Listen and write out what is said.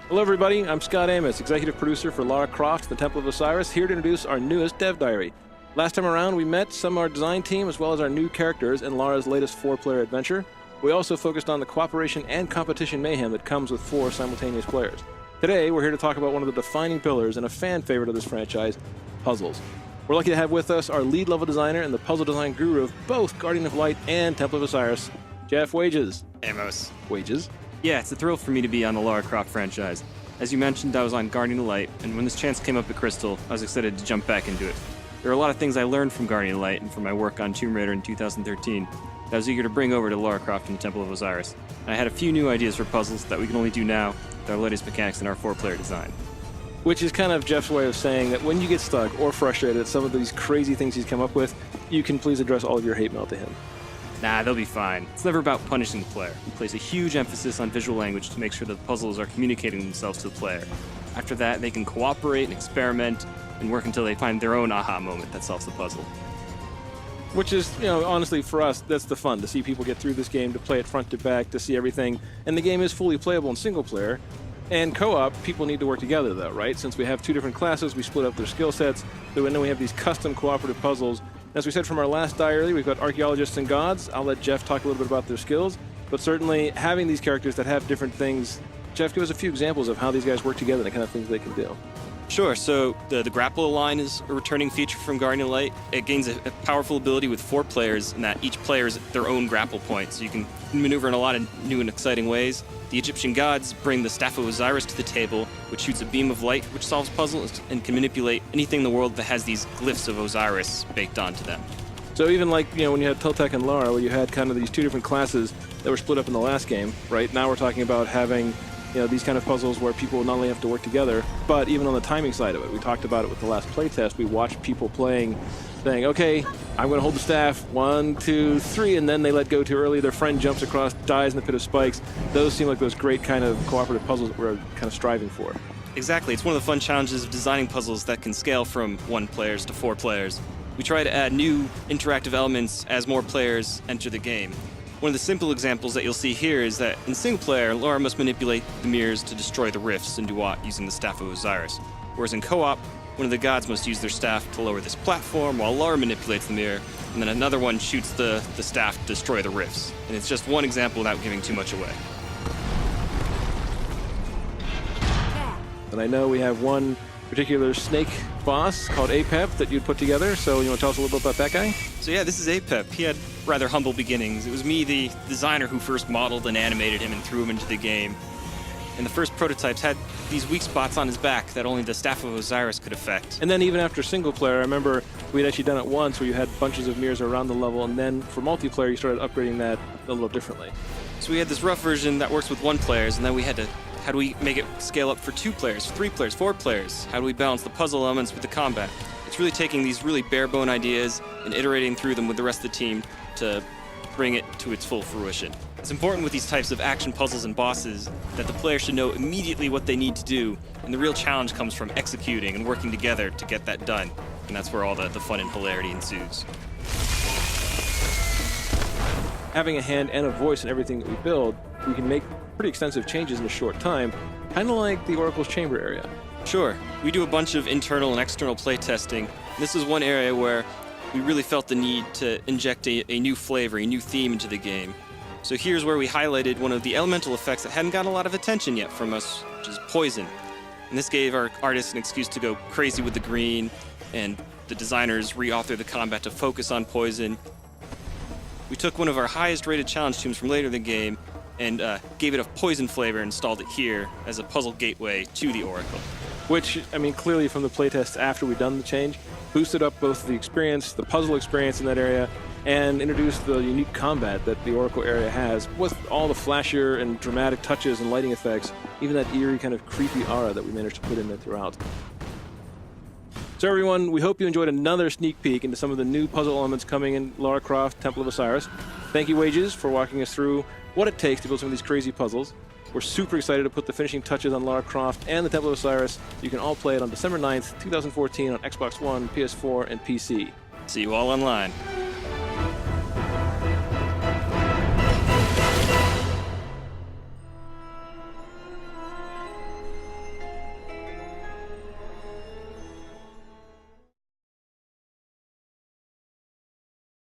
Hello everybody, I'm Scott Amos, executive producer for Lara Croft, The Temple of Osiris, here to introduce our newest dev diary. Last time around, we met some of our design team as well as our new characters in Lara's latest 4-player adventure. We also focused on the cooperation and competition mayhem that comes with 4 simultaneous players. Today, we're here to talk about one of the defining pillars and a fan favorite of this franchise, puzzles. We're lucky to have with us our lead level designer and the puzzle design guru of both Guardian of Light and Temple of Osiris, Jeff Wages. Amos. Wages. Yeah, it's a thrill for me to be on the Lara Croft franchise. As you mentioned, I was on Guardian of Light, and when this chance came up at Crystal, I was excited to jump back into it. There are a lot of things I learned from Guardian of Light and from my work on Tomb Raider in 2013 that I was eager to bring over to Lara Croft and the Temple of Osiris. And I had a few new ideas for puzzles that we can only do now with our latest mechanics in our 4-player design. Which is kind of Jeff's way of saying that when you get stuck or frustrated at some of these crazy things he's come up with, you can please address all of your hate mail to him. Nah, they'll be fine. It's never about punishing the player. We place a huge emphasis on visual language to make sure that the puzzles are communicating themselves to the player. After that, they can cooperate and experiment and work until they find their own aha moment that solves the puzzle. Which is, honestly, for us, that's the fun, to see people get through this game, to play it front to back, to see everything. And the game is fully playable in single player. And co-op, people need to work together, though, right? Since we have 2 different classes, we split up their skill sets, so then we have these custom cooperative puzzles. As we said from our last diary, we've got archaeologists and gods. I'll let Jeff talk a little bit about their skills, but certainly having these characters that have different things. Jeff, give us a few examples of how these guys work together and the kind of things they can do. Sure, so the grapple line is a returning feature from Guardian of Light. It gains a powerful ability with 4 players, in that each player is their own grapple point, so you can maneuver in a lot of new and exciting ways. The Egyptian gods bring the Staff of Osiris to the table, which shoots a beam of light which solves puzzles and can manipulate anything in the world that has these glyphs of Osiris baked onto them. So even like, when you had Teltec and Lara, where you had kind of these 2 different classes that were split up in the last game, right? Now we're talking about having these kind of puzzles where people not only have to work together, but even on the timing side of it. We talked about it with the last playtest. We watched people playing, saying, okay, I'm going to hold the staff, 1, 2, 3, and then they let go too early. Their friend jumps across, dies in the pit of spikes. Those seem like those great kind of cooperative puzzles that we're kind of striving for. Exactly. It's one of the fun challenges of designing puzzles that can scale from 1 players to 4 players. We try to add new interactive elements as more players enter the game. One of the simple examples that you'll see here is that in single player, Lara must manipulate the mirrors to destroy the rifts in Duat using the Staff of Osiris. Whereas in co-op, one of the gods must use their staff to lower this platform while Lara manipulates the mirror, and then another one shoots the staff to destroy the rifts. And it's just one example without giving too much away. And I know we have one particular snake boss called Apep that you'd put together, so you want to tell us a little bit about that guy? So yeah, this is Apep. He had rather humble beginnings. It was me, the designer, who first modeled and animated him and threw him into the game. And the first prototypes had these weak spots on his back that only the Staff of Osiris could affect. And then even after single player, I remember we'd actually done it once where you had bunches of mirrors around the level, and then for multiplayer you started upgrading that a little differently. So we had this rough version that works with 1 player, and then we had to, how do we make it scale up for 2 players, 3 players, 4 players? How do we balance the puzzle elements with the combat? It's really taking these really bare-bone ideas and iterating through them with the rest of the team to bring it to its full fruition. It's important with these types of action puzzles and bosses that the player should know immediately what they need to do, and the real challenge comes from executing and working together to get that done. And that's where all the fun and hilarity ensues. Having a hand and a voice in everything that we build, we can make pretty extensive changes in a short time, kind of like the Oracle's Chamber area. Sure, we do a bunch of internal and external playtesting. This is one area where we really felt the need to inject a new flavor, a new theme into the game. So here's where we highlighted one of the elemental effects that hadn't gotten a lot of attention yet from us, which is poison. And this gave our artists an excuse to go crazy with the green, and the designers re-authored the combat to focus on poison. We took one of our highest rated challenge tombs from later in the game and gave it a poison flavor and installed it here as a puzzle gateway to the Oracle. Which, clearly from the playtests after we'd done the change, boosted up both the experience, the puzzle experience in that area, and introduced the unique combat that the Oracle area has, with all the flashier and dramatic touches and lighting effects, even that eerie kind of creepy aura that we managed to put in there throughout. So everyone, we hope you enjoyed another sneak peek into some of the new puzzle elements coming in Lara Croft, Temple of Osiris. Thank you, Wages, for walking us through what it takes to build some of these crazy puzzles. We're super excited to put the finishing touches on Lara Croft and the Temple of Osiris. You can all play it on December 9th, 2014 on Xbox One, PS4, and PC. See you all online.